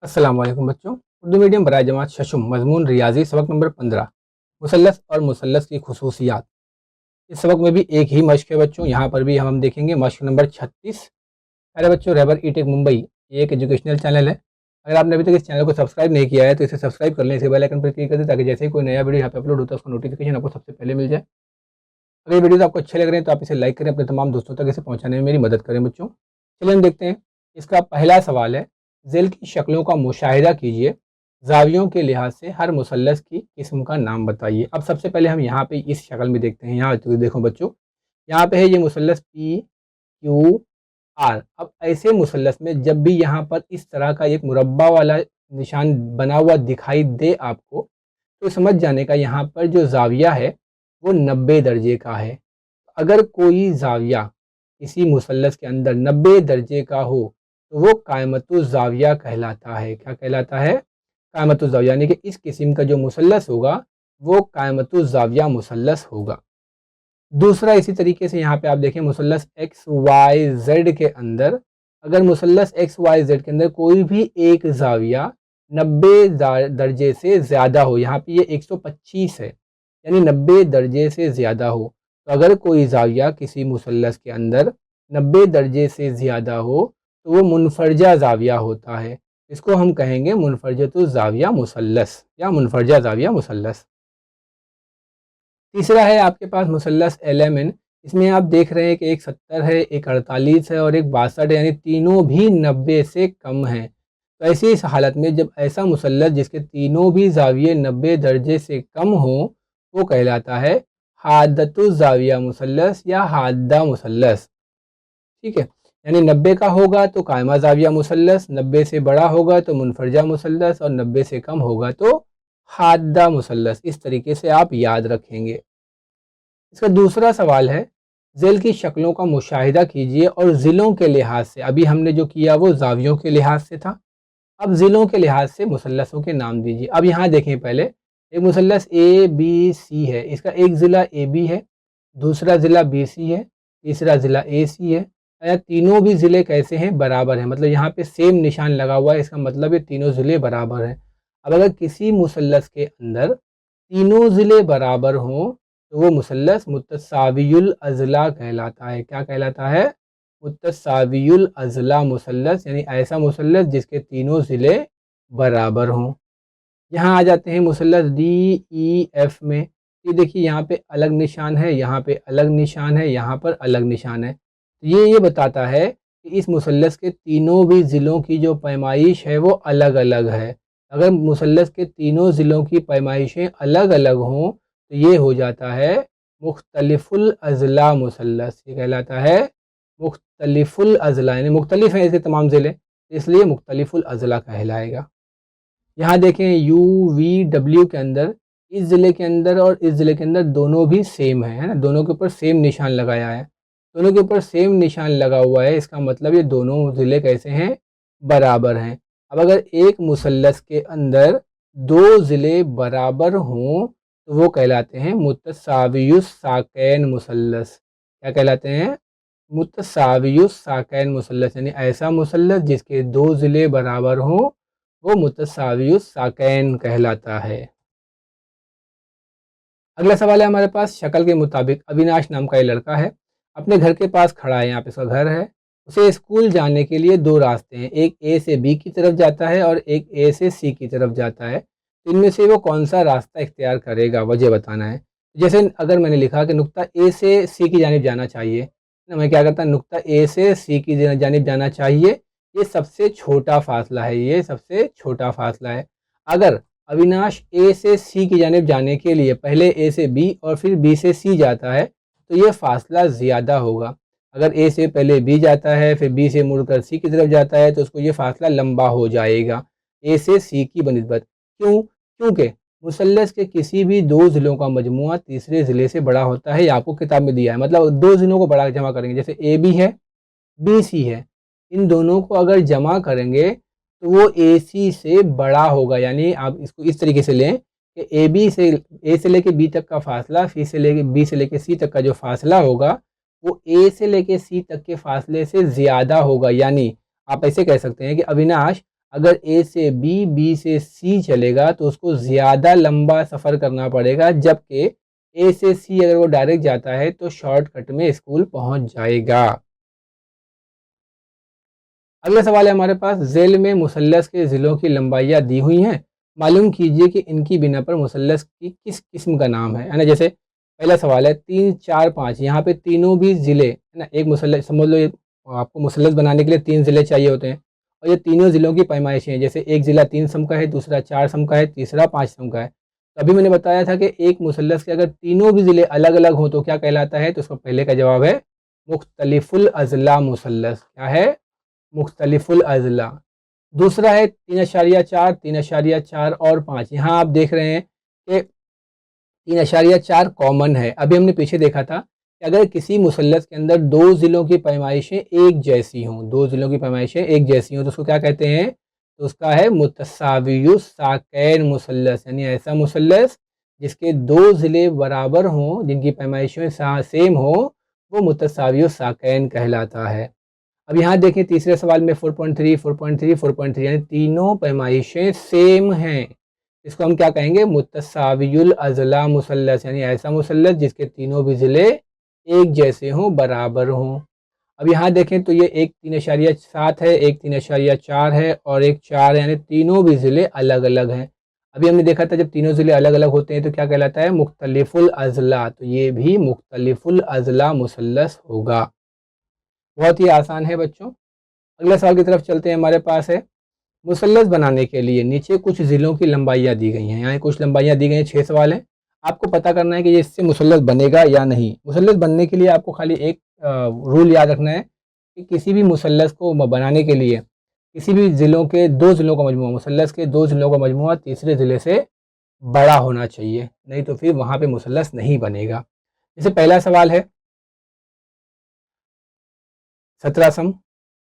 अस्सलाम वालेकुम बच्चों। उर्दू मीडियम बराए जमात शशुम मजमून रियाजी सबक नंबर 15 मुसल्लस और मुसल्लस की खुसूसियात। इस सबक में भी एक ही मश्क है बच्चों। यहाँ पर भी हम देखेंगे मश्क नंबर 36। अरे बच्चों, रहबर ई-टेक मुंबई ये एक एजुकेशनल चैनल है। अगर आपने अभी तक इस चैनल को सब्सक्राइब नहीं किया है तो इसे सब्सक्राइब कर लें, इसे बेल आइकन पर क्लिक कर दें ताकि जैसे ही कोई नया वीडियो यहाँ पे अपलोड होता है उसका नोटिफिकेशन आपको सबसे पहले मिल जाए। अगर ये वीडियो आपको अच्छे लग रहे हैं तो आप इसे लाइक करें, अपने तमाम दोस्तों तक इसे पहुँचाने में मेरी मदद करें बच्चों। चलिए हम देखते हैं। इसका पहला सवाल है, ज़ेल की शक्लों का मुशाहिदा कीजिए, ज़ावियों के लिहाज से हर मुसल्लस की किस्म का नाम बताइए। अब सबसे पहले हम यहाँ पे इस शक्ल में देखते हैं। यहाँ तो देखो बच्चों, यहाँ पे है ये मुसल्लस पी क्यू आर। अब ऐसे मुसल्लस में जब भी यहाँ पर इस तरह का एक मुरब्बा वाला निशान बना हुआ दिखाई दे आपको, तो समझ जाने का यहाँ पर जो ज़ाविया है वो 90 दर्जे का है। अगर कोई ज़ाविया किसी मुसल्लस के अंदर 90 दर्जे का हो तो वो कायमतुज़ ज़ाविया कहलाता है। क्या कहलाता है? कायमतुज़ ज़ाविया। यानी कि इस किस्म का जो मुसल्लस होगा वो कायमतुज़ ज़ाविया मुसल्लस होगा। दूसरा इसी तरीके से यहाँ पे आप देखें, मुसल्लस एक्स वाई जेड के अंदर अगर मुसल्लस एक्स वाई जेड के अंदर कोई भी एक ज़ाविया 90 दर्जे से ज़्यादा हो, यहाँ पे ये 125 है यानी 90 दर्जे से ज़्यादा हो, तो अगर कोई ज़ाविया किसी मुसल्लस के अंदर 90 दर्जे से ज़्यादा हो तो वो मुनफरजा ज़ाविया होता है। इसको हम कहेंगे मुनफरजतुज़ ज़ाविया मुसल्लस या मुनफरजा ज़ाविया मुसल्लस। तीसरा है आपके पास मुसल्लस LMN। इसमें आप देख रहे हैं कि एक 70 है, एक 48 है और एक 62 है, यानी तीनों भी 90 से कम हैं। तो ऐसी इस हालत में जब ऐसा मुसल्लस जिसके तीनों भी ज़ाविये 90 दर्जे से कम हो वो कहलाता है हादतुज़ ज़ाविया मुसल्लस या हादा मुसल्लस। ठीक है, यानी 90 का होगा तो कायमा ज़ाविया मुसल्लस, 90 से बड़ा होगा तो मुनफरजा मुसल्लस और 90 से कम होगा तो हादा मुसल्लस। इस तरीके से आप याद रखेंगे। इसका दूसरा सवाल है, ज़ेल की शक्लों का मुशाहिदा कीजिए और ज़िलों के लिहाज से, अभी हमने जो किया वो ज़ावियों के लिहाज से था, अब ज़िलों के लिहाज से मुसल्लसों के नाम दीजिए। अब यहाँ देखें, पहले एक मुसल्लस ABC है, इसका एक ज़िला AB है, दूसरा ज़िला BC है, तीसरा ज़िला AC है। या तीनों भी ज़िले कैसे हैं? बराबर हैं, मतलब यहाँ पे सेम निशान लगा हुआ है, इसका मतलब ये तीनों ज़िले बराबर हैं। अब अगर किसी मुसल्लस के अंदर तीनों ज़िले बराबर हों तो वो मुसल्लस मुतसावियुल अज़ला कहलाता है। क्या कहलाता है? मुतसावियुल अज़ला मुसल्लस, यानी ऐसा मुसल्लस जिसके तीनों ज़िले बराबर हों। यहाँ आ जाते हैं मुसल्लस DEF में। ये देखिए, यहाँ पे अलग निशान है, यहाँ पे अलग निशान है, यहाँ पर अलग निशान है। तो ये बताता है कि इस मुसल्लस के तीनों भी ज़िलों की जो पैमाइश है वो अलग अलग है। अगर मुसल्लस के तीनों ज़िलों की पैमाइशें अलग अलग हों तो ये हो जाता है मुख्तलिफुल अज़ला मुसल्लस। ये कहलाता है मुख्तलिफुल अज़ला, यानी मुख्तलिफ हैं इसके तमाम ज़िले, इसलिए मुख्तलिफुल अज़ला कहलाएगा। यहाँ देखें UVW के अंदर इस ज़िले के अंदर और इस ज़िले के अंदर दोनों भी सेम है ना, दोनों के ऊपर सेम निशान लगाया है, दोनों के ऊपर सेम निशान लगा हुआ है, इसका मतलब ये दोनों ज़िले कैसे हैं? बराबर हैं। अब अगर एक मुसल्लस के अंदर दो ज़िले बराबर हों तो वो कहलाते हैं मुतसावियुस साकैन मुसल्लस। क्या कहलाते हैं? मुतसावियुस साकैन मुसल्लस, यानी ऐसा मुसल्लस जिसके दो ज़िले बराबर हों वो मुतसावियुस साकैन कहलाता है। अगला सवाल है हमारे पास, शक्ल के मुताबिक अविनाश नाम का ये लड़का है, अपने घर के पास खड़ा है, यहाँ पे इसका घर है, उसे स्कूल जाने के लिए दो रास्ते हैं, एक A से B की तरफ जाता है और एक A से C की तरफ जाता है। तो इनमें से वो कौन सा रास्ता इख्तियार करेगा, वजह बताना है। जैसे अगर मैंने लिखा कि नुक्ता A से C की जानिब जाना चाहिए, ना मैं क्या करता, नुक्ता A से C की जानिब जाना चाहिए, ये सबसे छोटा फासला है, ये सबसे छोटा फासला है। अगर अविनाश A से C की जानिब जाने के लिए पहले A से B और फिर B से C जाता है तो ये फासला ज़्यादा होगा। अगर A से पहले B जाता है फिर B से मुड़कर C की तरफ जाता है तो उसको ये फासला लंबा हो जाएगा A से C की बनिस्बत। क्यों? क्योंकि मुसल्लस के किसी भी दो ज़िलों का मजमुआ तीसरे ज़िले से बड़ा होता है, ये आपको किताब में दिया है। मतलब दो ज़िलों को बड़ा जमा करेंगे, जैसे AB है BC है, इन दोनों को अगर जमा करेंगे तो वो AC से बड़ा होगा। यानी आप इसको इस तरीके से लें कि AB से A से लेके B तक का फासला, C से लेके B से लेके C तक का जो फासला होगा वो A से लेके C तक के फासले से ज़्यादा होगा। यानी आप ऐसे कह सकते हैं कि अविनाश اگر اے سے بی، بی سے سی چلے گا تو اس کو زیادہ لمبا سفر کرنا پڑے گا، جبکہ اے سے سی اگر وہ ڈائریکٹ جاتا ہے تو شارٹ کٹ میں اسکول پہنچ جائے گا۔ اگلا سوال ہے ہمارے پاس، ذیل میں مثلث کے ضلعوں کی لمبائیاں دی ہوئی ہیں، معلوم کیجئے کہ ان کی بنا پر مثلث کی کس قسم کا نام ہے نا۔ جیسے پہلا سوال ہے 3 4 5، یہاں پہ تینوں بھی ضلع ہے نا، ایک مثلث سمجھ لو، آپ کو مثلث بنانے کے لیے 3 ضلع چاہیے ہوتے ہیں، اور یہ تینوں ضلعوں کی پیمائشیں ہیں، جیسے ایک ضلع 3 سم کا ہے، دوسرا 4 سم کا ہے، تیسرا 5 سم کا ہے۔ تو ابھی میں نے بتایا تھا کہ ایک مثلث کے اگر تینوں بھی ضلع الگ الگ ہوں تو کیا کہلاتا ہے، تو اس کا پہلے کا جواب ہے مختلف الاضلاع مثلث۔ کیا ہے؟ مختلف الاضلاع۔ دوسرا ہے 3.4 3.4 اور 5، یہاں آپ دیکھ رہے ہیں کہ 3.4 کامن ہے۔ ابھی ہم نے پیچھے دیکھا تھا کہ اگر کسی مثلث کے اندر دو ضلعوں کی پیمائشیں ایک جیسی ہوں، دو ضلعوں کی پیمائشیں ایک جیسی ہوں تو اس کو کیا کہتے ہیں، تو اس کا ہے متساوی الساقین مثلث، یعنی ایسا مثلث جس کے دو ضلع برابر ہوں، جن کی پیمائشیں سیم ہوں، وہ متساوی الساقین کہلاتا ہے۔ اب یہاں دیکھیں تیسرے سوال میں 4.3 4.3 4.3، یعنی تینوں پیمائشیں سیم ہیں، اس کو ہم کیا کہیں گے، متساوی الاضلاع مثلث، یعنی ایسا مثلث جس کے تینوں بھی ضلع ایک جیسے ہوں، برابر ہوں۔ اب یہاں دیکھیں تو یہ ایک 3.7 ہے، ایک 3.4 ہے اور ایک 4 ہے، یعنی تینوں بھی ضلع الگ الگ ہیں۔ ابھی ہم نے دیکھا تھا جب تینوں ضلع الگ الگ ہوتے ہیں تو کیا کہلاتا ہے، مختلف الاضلاع، تو یہ بھی مختلف الاضلاع مثلث ہوگا۔ بہت ہی آسان ہے بچوں۔ اگلے سوال کی طرف چلتے ہیں، ہمارے پاس ہے مثلث بنانے کے لیے نیچے کچھ ضلعوں کی لمبائیاں دی گئی ہیں، یہاں کچھ لمبائیاں دی گئی ہیں، 6 سوال ہیں، آپ کو پتہ کرنا ہے کہ یہ اس سے مثلث بنے گا یا نہیں۔ مثلث بننے کے لیے آپ کو خالی ایک رول یاد رکھنا ہے کہ کسی بھی مثلث کو بنانے کے لیے کسی بھی ضلعوں کے دو ضلعوں کا مجموعہ، مثلث کے دو ضلعوں کا مجموعہ تیسرے ضلع سے بڑا ہونا چاہیے، نہیں تو پھر وہاں پہ مثلث نہیں بنے گا۔ جیسے پہلا سوال ہے 17 سم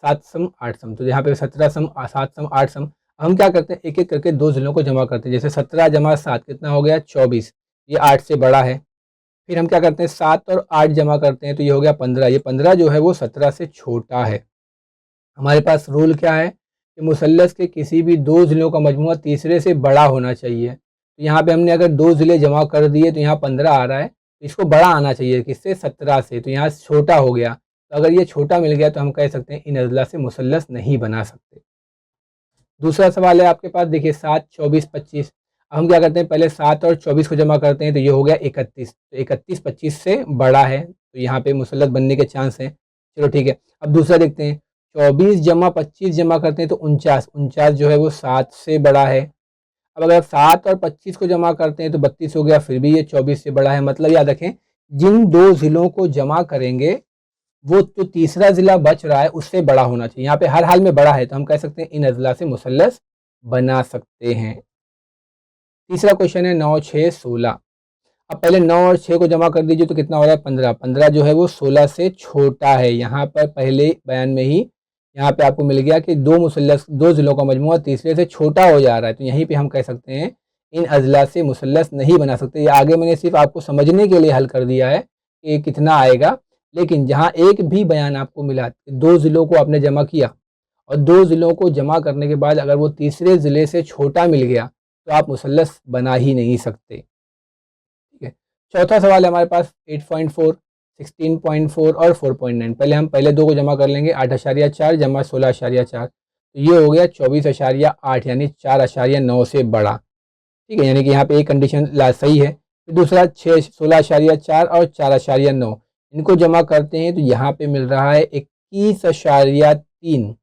7 سم 8 سم، تو یہاں پہ 17 سم 7 سم 8 سم، ہم کیا کرتے ہیں ایک ایک کر کے دو ضلعوں کو جمع کرتے ہیں، جیسے 17 جمع 7 کتنا ہو گیا 24، یہ 8 سے بڑا ہے۔ پھر ہم کیا کرتے ہیں 7 اور 8 جمع کرتے ہیں تو یہ ہو گیا 15، یہ 15 جو ہے وہ 17 سے چھوٹا ہے۔ ہمارے پاس رول کیا ہے کہ مثلث کے کسی بھی دو ضلعوں کا مجموعہ تیسرے سے بڑا ہونا چاہیے، تو یہاں پہ ہم نے اگر دو ضلع جمع کر دیے تو یہاں 15 آ رہا ہے، تو اس کو بڑا آنا چاہیے کس سے، 17 سے، تو یہاں چھوٹا ہو گیا، تو اگر یہ چھوٹا مل گیا تو ہم کہہ سکتے ہیں ان اضلاع سے مثلث نہیں بنا سکتے۔ دوسرا سوال ہے آپ کے پاس، دیکھیے 7 24 25، ہم کیا کرتے ہیں پہلے 7 اور 24 کو جمع کرتے ہیں تو یہ ہو گیا 31، تو 31 25 سے بڑا ہے، تو یہاں پہ مثلث بننے کے چانس ہیں۔ چلو ٹھیک ہے، اب دوسرا دیکھتے ہیں 24 جمع 25 جمع کرتے ہیں تو 49 جو ہے وہ 7 سے بڑا ہے۔ اب اگر 7 اور 25 کو جمع کرتے ہیں تو 32 ہو گیا، پھر بھی یہ 24 سے بڑا ہے۔ مطلب یاد رکھیں جن دو ضلعوں کو جمع کریں گے وہ تو تیسرا ضلع بچ رہا ہے اس سے بڑا ہونا چاہیے، یہاں پہ ہر حال میں بڑا ہے، تو ہم کہہ سکتے ہیں ان اضلاع سے مثلث بنا سکتے ہیں۔ تیسرا کوشچن ہے 9 6 16، اب پہلے 9 اور 6 کو جمع کر دیجئے تو کتنا ہو رہا ہے 15، 15 جو ہے وہ 16 سے چھوٹا ہے۔ یہاں پر پہلے بیان میں ہی یہاں پہ آپ کو مل گیا کہ دو ضلعوں کا مجموعہ تیسرے سے چھوٹا ہو جا رہا ہے، تو یہیں پہ ہم کہہ سکتے ہیں ان اضلاع سے مثلث نہیں بنا سکتے۔ یہ آگے میں نے صرف آپ کو سمجھنے کے لیے حل کر دیا ہے کہ کتنا آئے گا، لیکن جہاں ایک بھی بیان آپ کو ملا کہ دو ضلعوں کو آپ نے جمع کیا اور دو ضلعوں کو جمع کرنے کے بعد اگر وہ تیسرے ضلع سے چھوٹا مل گیا تو آپ مثلث بنا ہی نہیں سکتے۔ ٹھیک ہے، چوتھا سوال ہے ہمارے پاس 8.4 16.4 اور 4.9، پہلے ہم پہلے دو کو جمع کر لیں گے، 8.4 جمع 16.4، تو یہ ہو گیا 24.8، یعنی 4.9 سے بڑا۔ ٹھیک ہے، یعنی کہ یہاں پہ ایک کنڈیشن صحیح ہے۔ پھر دوسرا 16.4 اور 4.9، ان کو جمع کرتے ہیں تو یہاں پہ مل رہا ہے 21.3،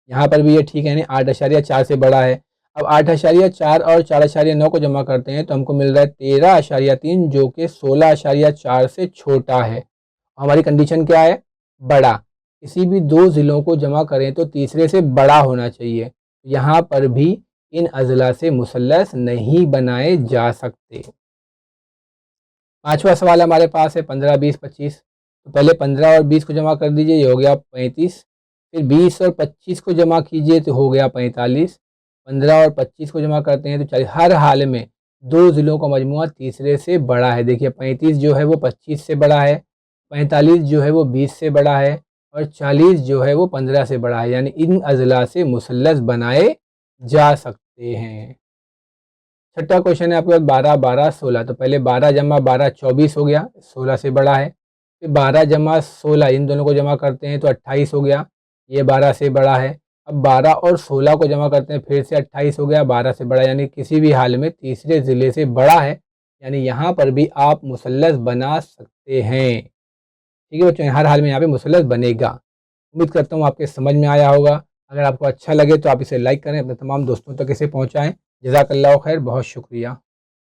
یہاں پر بھی یہ ٹھیک ہے، یعنی 8.4 سے بڑا ہے۔ اب 8.4 اور 4.9 کو جمع کرتے ہیں تو ہم کو مل رہا ہے 13.3، جو کہ 16.4 سے چھوٹا ہے۔ ہماری کنڈیشن کیا ہے، بڑا، کسی بھی دو ضلعوں کو جمع کریں تو تیسرے سے بڑا ہونا چاہیے، یہاں پر بھی ان اضلاع سے مثلث نہیں بنائے جا سکتے۔ پانچواں سوال ہمارے پاس ہے 15 20 25، تو پہلے 15 اور 20 کو جمع کر دیجئے، یہ ہو گیا 35، پھر 20 اور 25 کو جمع کیجئے تو ہو گیا 45، 15 اور 25 کو جمع کرتے ہیں تو 40۔ ہر حال میں دو ضلعوں کا مجموعہ تیسرے سے بڑا ہے، دیکھیے 35 جو ہے وہ 25 سے بڑا ہے، 45 جو ہے وہ 20 سے بڑا ہے، اور 40 جو ہے وہ 15 سے بڑا ہے، یعنی ان اضلاع سے مثلث بنائے जा सकते हैं। छठा क्वेश्चन है आपके पास 12 12 16। तो पहले 12 जमा 12 24 हो गया, 16 से बड़ा है। फिर 12 जमा 16 इन दोनों को जमा करते हैं तो 28 हो गया, ये 12 से बड़ा है। अब 12 और 16 को जमा करते हैं, फिर से 28 हो गया, 12 से बड़ा, यानी किसी भी हाल में तीसरे ज़िले से बड़ा है, यानी यहाँ पर भी आप मुसल्लस बना सकते हैं। ठीक है बच्चों, हर हाल में यहाँ पे मुसल्लस बनेगा। उम्मीद करता हूँ आपके समझ में आया होगा। अगर आपको अच्छा लगे तो आप इसे लाइक करें, अपने तमाम दोस्तों तक इसे पहुँचाएँ। जज़ाकल्लाह खैर, बहुत शुक्रिया।